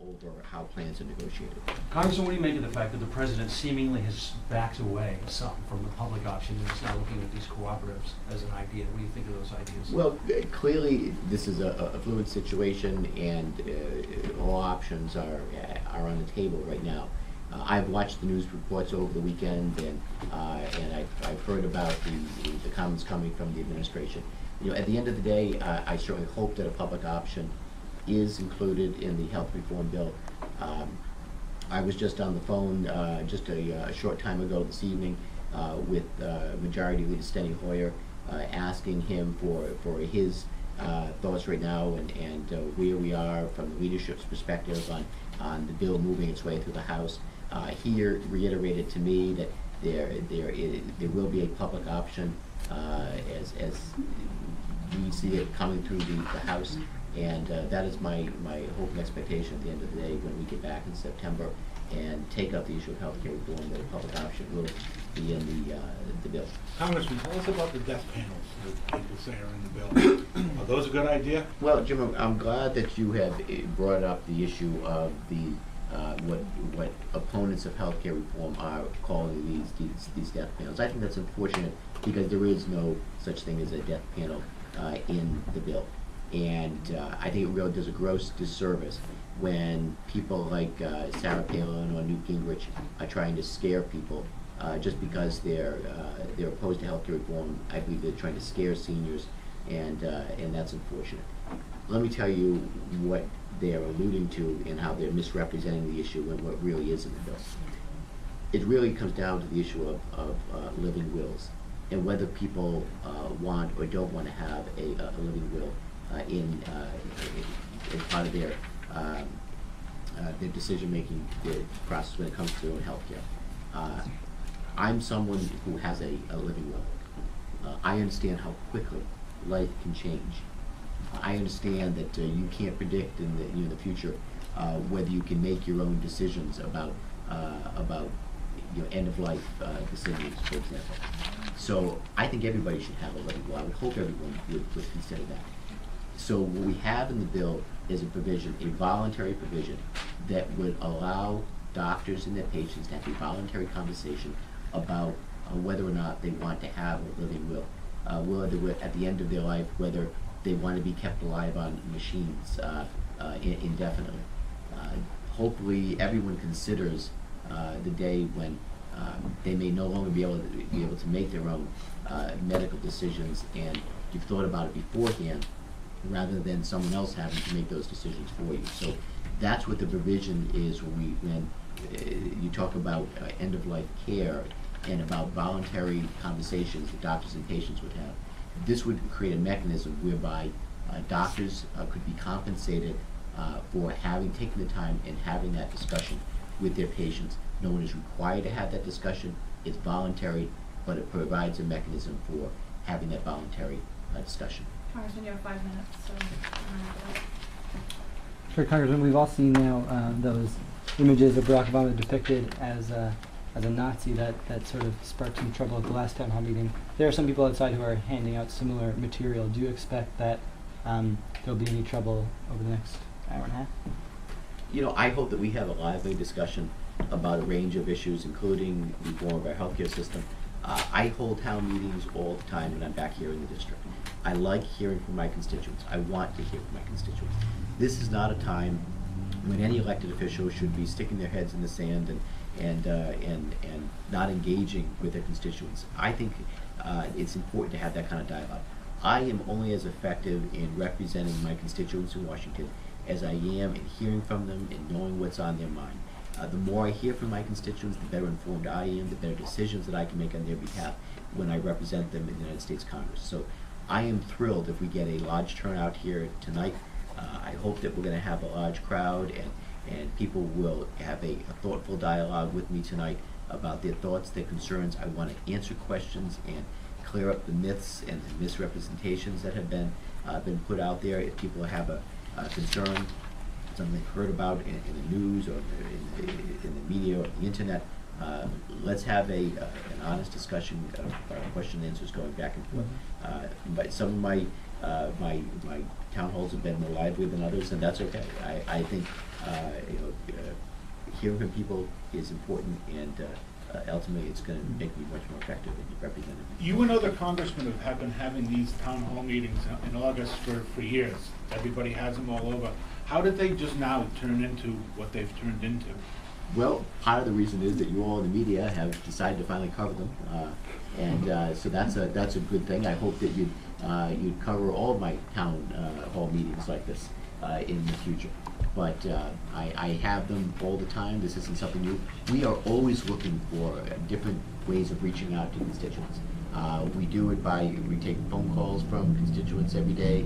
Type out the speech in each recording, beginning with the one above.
over how plans are negotiated. Congressman, what do you make of the fact that the president seemingly has backed away some from the public option and is now looking at these cooperatives as an idea? What do you think of those ideas? Well, clearly this is a fluid situation, and all options are on the table right now. I've watched the news reports over the weekend, and I've heard about the comments coming from the administration. You know, at the end of the day, I certainly hope that a public option is included in the health reform bill. I was just on the phone just a short time ago this evening with Majority Leader Steny Hoyer, asking him for his thoughts right now and where we are from the leadership's perspective on the bill moving its way through the House. He reiterated to me that there will be a public option as we see it coming through the House, and that is my hope and expectation at the end of the day when we get back in September and take up the issue of health care reform, that a public option will be in the bill. Congressman, tell us about the death panels that people say are in the bill. Are those a good idea? Well, Jim, I'm glad that you have brought up the issue of the what opponents of healthcare reform are calling these death panels. I think that's unfortunate because there is no such thing as a death panel in the bill, and I think it really does a gross disservice when people like Sarah Palin or Newt Gingrich are trying to scare people just because they're opposed to healthcare reform. I believe they're trying to scare seniors, and that's unfortunate. Let me tell you what they're alluding to and how they're misrepresenting the issue and what really is in the bill. It really comes down to the issue of living wills and whether people want or don't want to have a living will in part of their decision-making process when it comes to healthcare. I'm someone who has a living will. I understand how quickly life can change. I understand that you can't predict in the future whether you can make your own decisions about end-of-life decisions, for example. So I think everybody should have a living will. I would hope everyone would consider that. So what we have in the bill is a provision, a voluntary provision, that would allow doctors and their patients to have a voluntary conversation about whether or not they want to have a living will. Whether at the end of their life, whether they want to be kept alive on machines indefinitely. Hopefully everyone considers the day when they may no longer be able to make their own medical decisions, and you've thought about it beforehand rather than someone else having to make those decisions for you. So that's what the provision is when you talk about end-of-life care and about voluntary conversations that doctors and patients would have. This would create a mechanism whereby doctors could be compensated for taking the time and having that discussion with their patients. No one is required to have that discussion. It's voluntary, but it provides a mechanism for having that voluntary discussion. Congressman, you have 5 minutes. So Sure, Congressman, we've all seen now those images of Barack Obama depicted as a Nazi that sort of sparked some trouble at the last town hall meeting. There are some people outside who are handing out similar material. Do you expect that there'll be any trouble over the next hour and a half? You know, I hope that we have a lively discussion about a range of issues, including reform of our healthcare system. I hold town meetings all the time when I'm back here in the district. I like hearing from my constituents. I want to hear from my constituents. This is not a time when any elected official should be sticking their heads in the sand and not engaging with their constituents. I think it's important to have that kind of dialogue. I am only as effective in representing my constituents in Washington as I am in hearing from them and knowing what's on their mind. The more I hear from my constituents, the better informed I am, the better decisions that I can make on their behalf when I represent them in the United States Congress. So I am thrilled if we get a large turnout here tonight. I hope that we're going to have a large crowd and people will have a thoughtful dialogue with me tonight about their thoughts, their concerns. I want to answer questions and clear up the myths and the misrepresentations that have been put out there. If people have a concern, something they've heard about in the news or in the media or the internet, let's have an honest discussion of question and answers going back and forth. But some of my town halls have been more lively than others, and that's okay. I think hearing from people is important, and ultimately it's going to make me much more effective in representing. You and other congressmen have been having these town hall meetings in August for years. Everybody has them all over. How did they just now turn into what they've turned into? Well, part of the reason is that you all in the media have decided to finally cover them, so that's a good thing. I hope that you'd cover all of my town hall meetings like this in the future. But I have them all the time. This isn't something new. We are always looking for different ways of reaching out to constituents. We do it we take phone calls from constituents every day,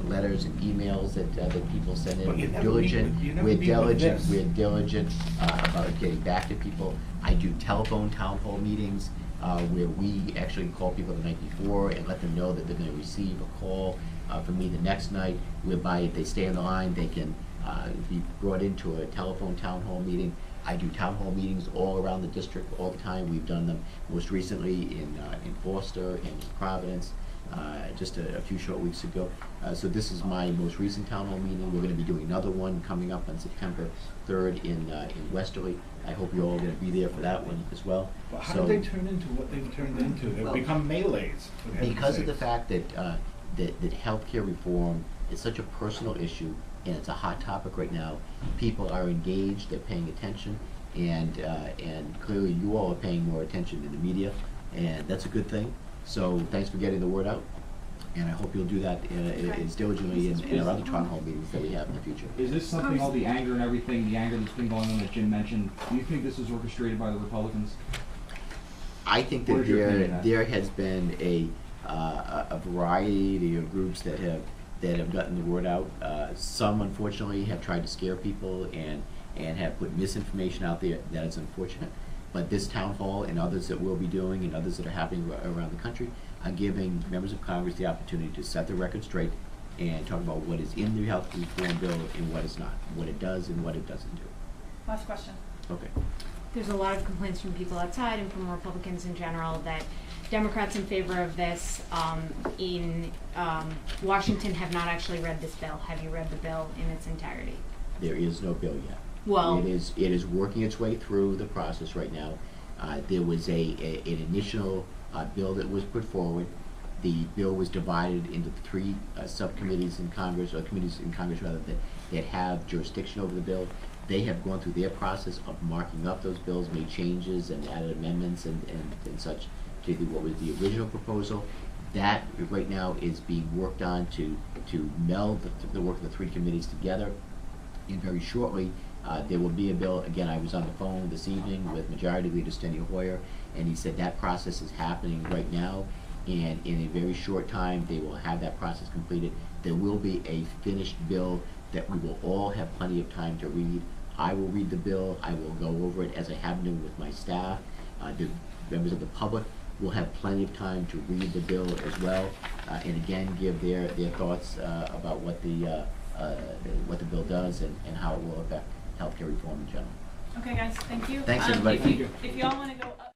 letters and emails that people send in. But you We're never diligent. meet with- you never We're meet with diligent. this. We're diligent about getting back to people. I do telephone town hall meetings where we actually call people the night before and let them know that they're going to receive a call from me the next night, whereby if they stay on the line, they can be brought into a telephone town hall meeting. I do town hall meetings all around the district all the time. We've done them most recently in Foster and in Providence just a few short weeks ago. So this is my most recent town hall meeting. We're going to be doing another one coming up on September 3rd in Westerly. I hope you're all going to be there for that one as well. But how So- did they turn into what they've turned into? They've Well, become melees. for heaven's because of the sakes. fact that healthcare reform is such a personal issue and it's a hot topic right now, people are engaged, they're paying attention, and clearly you all are paying more attention in the media, and that's a good thing. So thanks for getting the word out, and I hope you'll do that as diligently in our other town hall meetings that we have in the future. Is this something, all the anger and everything, the anger that's been going on that Jim mentioned, do you think this is orchestrated by the Republicans? I think that Where's your opinion on that? there has been a variety of groups that have gotten the word out. Some unfortunately have tried to scare people and have put misinformation out there. That is unfortunate. But this town hall and others that we'll be doing and others that are happening around the country are giving members of Congress the opportunity to set the record straight and talk about what is in the health reform bill and what is not, what it does and what it doesn't do. Last question. Okay. There's a lot of complaints from people outside and from Republicans in general that Democrats in favor of this in Washington have not actually read this bill. Have you read the bill in its entirety? There is no bill yet. Well, it is working its way through the process right now. There was an initial bill that was put forward. The bill was divided into three subcommittees in Congress, or committees in Congress rather, that have jurisdiction over the bill. They have gone through their process of marking up those bills, made changes and added amendments and such to what was the original proposal. That right now is being worked on to meld the work of the three committees together. And very shortly, there will be a bill. Again, I was on the phone this evening with Majority Leader Steny Hoyer, and he said that process is happening right now, and in a very short time, they will have that process completed. There will be a finished bill that we will all have plenty of time to read. I will read the bill. I will go over it as I have been with my staff. The members of the public will have plenty of time to read the bill as well, and again, give their thoughts about what the bill does and how it will affect healthcare reform in general. Okay, guys, thank you. Thanks, everybody. If you all want to go up.